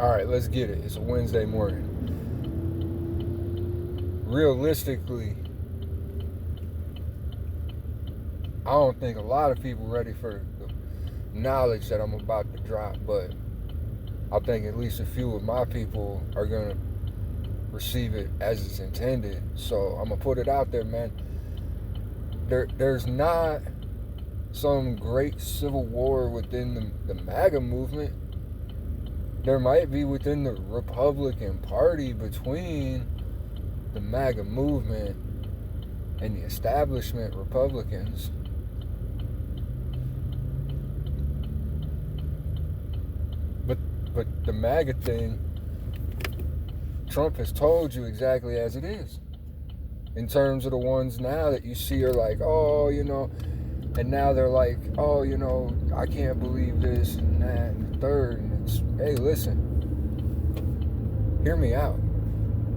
All right, let's get it. It's a Wednesday morning. Realistically, I don't think a lot of people ready for the knowledge that I'm about to drop, but I think at least a few of my people are gonna receive it as it's intended. So I'm gonna put it out there, man. There's not some great civil war within the MAGA movement. There might be within the Republican Party between the MAGA movement and the establishment Republicans. But the MAGA thing, Trump has told you exactly as it is. In terms of the ones now that you see are like, oh, and now they're like, oh, I can't believe this and that and the third. And it's, hey, listen, hear me out.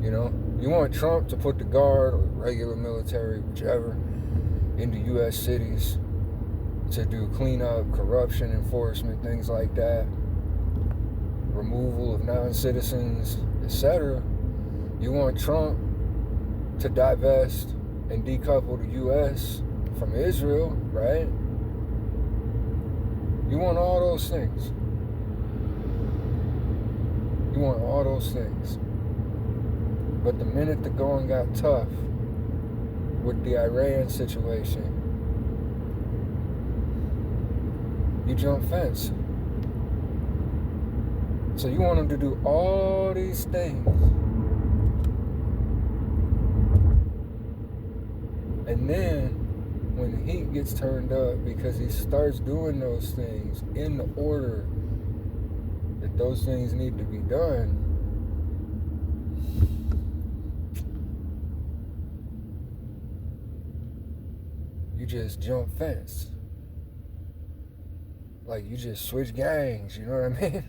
You want Trump to put the Guard or regular military, whichever, into U.S. cities to do cleanup, corruption enforcement, things like that, removal of non-citizens, etc. You want Trump to divest and decouple the U.S. from Israel, right? You want all those things. You want all those things. But the minute the going got tough with the Iran situation, you jump fence. So you want them to do all these things. And then when the heat gets turned up because he starts doing those things in the order that those things need to be done, you just jump fence. Like, you just switch gangs, you know what I mean?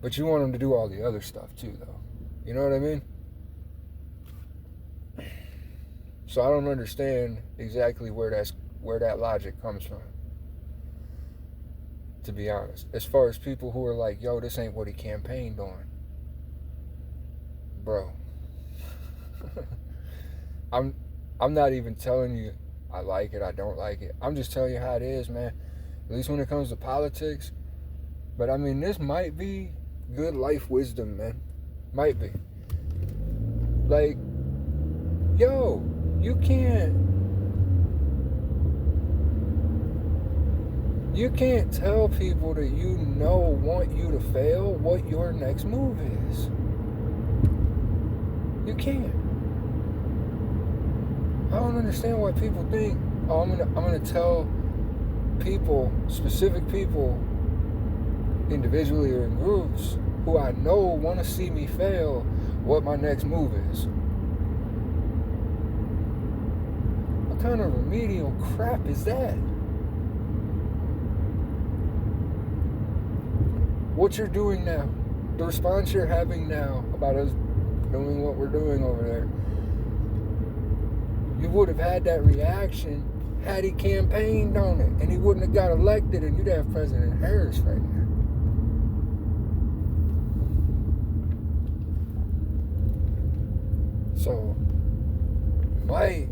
But you want them to do all the other stuff too, though. You know what I mean? So I don't understand exactly where that logic comes from, to be honest. As far as people who are like, yo, this ain't what he campaigned on. Bro. I'm not even telling you I like it, I don't like it. I'm just telling you how it is, man. At least when it comes to politics. But I mean, this might be good life wisdom, man. Might be. Like, yo, you can't tell people that want you to fail what your next move is. You can't. I don't understand why people think, oh, I'm gonna tell people, specific people, individually or in groups, who I know want to see me fail, what my next move is. What kind of remedial crap is that? What you're doing now, the response you're having now about us doing what we're doing over there, you would have had that reaction had he campaigned on it, and he wouldn't have got elected, and you'd have President Harris right now. So, you might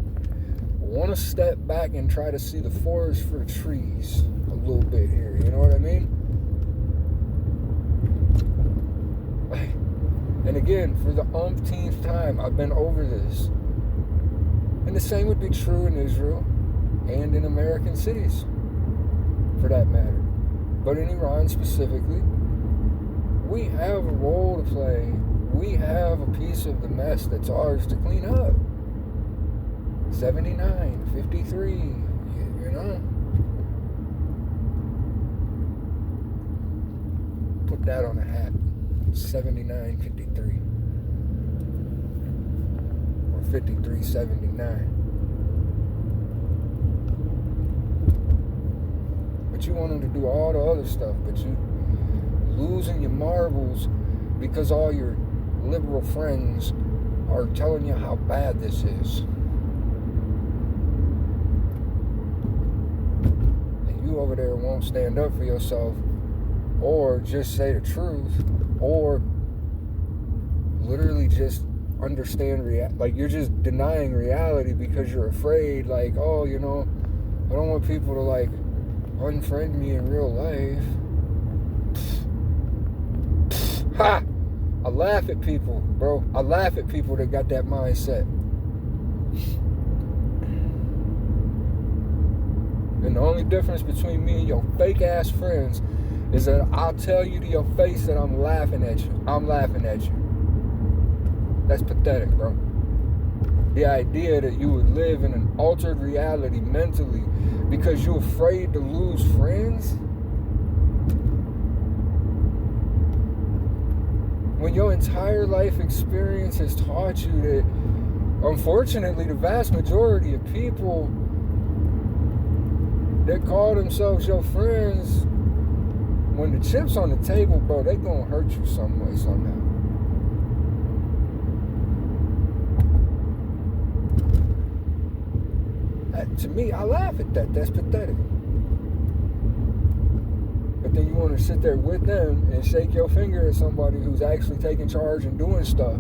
want to step back and try to see the forest for the trees a little bit here, you know what I mean? And again, for the umpteenth time, I've been over this. And the same would be true in Israel and in American cities, for that matter. But in Iran specifically, we have a role to play. We have a piece of the mess that's ours to clean up. 79, 53, you know? Put that on a hat. 79, 53. Or 53, 79. But you want them to do all the other stuff, but you losing your marbles because all your liberal friends are telling you how bad this is. And you over there won't stand up for yourself or just say the truth, or literally just understand like you're just denying reality because you're afraid, like, oh, you know, I don't want people to like unfriend me in real life. Ha! I laugh at people, bro. I laugh at people that got that mindset. And the only difference between me and your fake ass friends is that I'll tell you to your face that I'm laughing at you. I'm laughing at you. That's pathetic, bro. The idea that you would live in an altered reality mentally because you're afraid to lose friends? When your entire life experience has taught you that, unfortunately, the vast majority of people that call themselves your friends, when the chip's on the table, bro, they gonna hurt you some way, somehow. To me, I laugh at that. That's pathetic. But then you want to sit there with them and shake your finger at somebody who's actually taking charge and doing stuff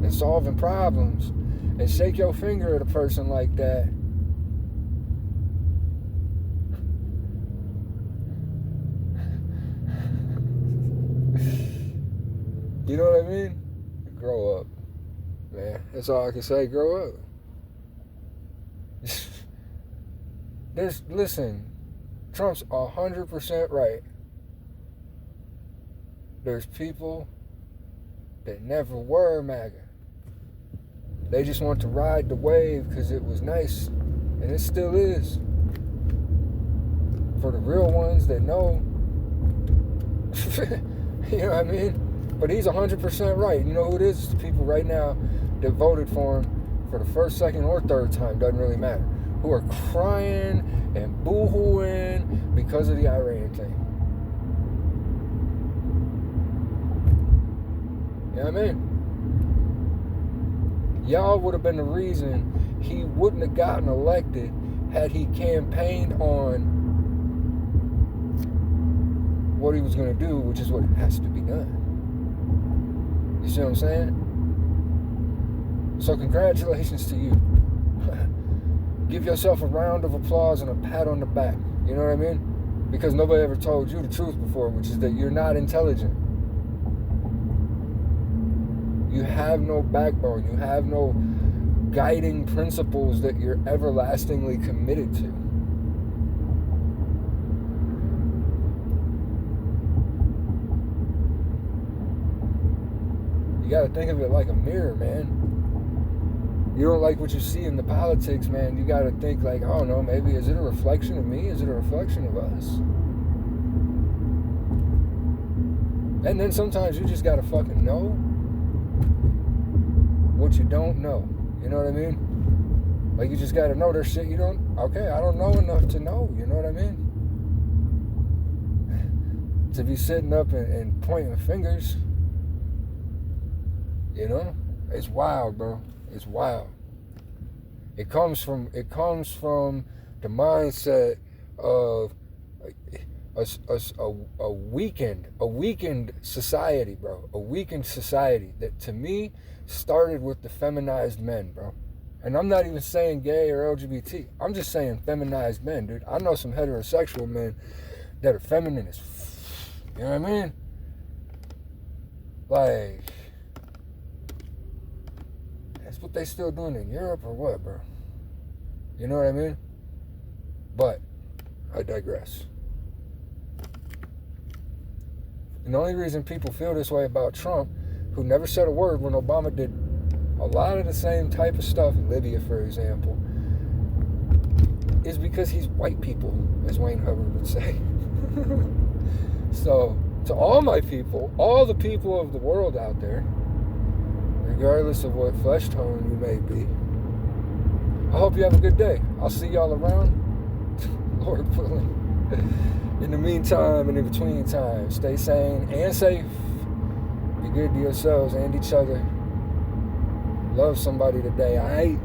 and solving problems, and shake your finger at a person like that. You know what I mean? Grow up, man. That's all I can say. Grow up. Listen, Trump's 100% right. There's people that never were MAGA. They just want to ride the wave because it was nice, and it still is. For the real ones that know, you know what I mean? But he's 100% right. You know who it is? It's the people right now that voted for him for the first, second, or third time, doesn't really matter, who are crying and boo-hooing because of the Iran thing. You know what I mean? Y'all would have been the reason he wouldn't have gotten elected had he campaigned on what he was going to do, which is what has to be done. You see what I'm saying? So congratulations to you. Give yourself a round of applause and a pat on the back. You know what I mean? Because nobody ever told you the truth before, which is that you're not intelligent. You have no backbone. You have no guiding principles that you're everlastingly committed to. You got to think of it like a mirror, man. You don't like what you see in the politics, man. You got to think like, oh no, maybe is it a reflection of me? Is it a reflection of us? And then sometimes you just got to fucking know what you don't know. You know what I mean? Like you just got to know there's shit you don't, okay, I don't know enough to know. You know what I mean? To be sitting up and pointing fingers, you know? It's wild, bro. It's wild. It comes from the mindset of a weakened society, bro. A weakened society that, to me, started with the feminized men, bro. And I'm not even saying gay or LGBT. I'm just saying feminized men, dude. I know some heterosexual men that are feminine as you know what I mean? Like, that's what they still doing in Europe or what, bro? You know what I mean? But I digress. And the only reason people feel this way about Trump, who never said a word when Obama did a lot of the same type of stuff in Libya, for example, is because he's white people, as Wayne Hubbard would say. So, to all my people, all the people of the world out there, regardless of what flesh tone you may be, I hope you have a good day. I'll see y'all around, Lord willing. In the meantime and in between time, stay sane and safe. Be good to yourselves and each other. Love somebody today, alright?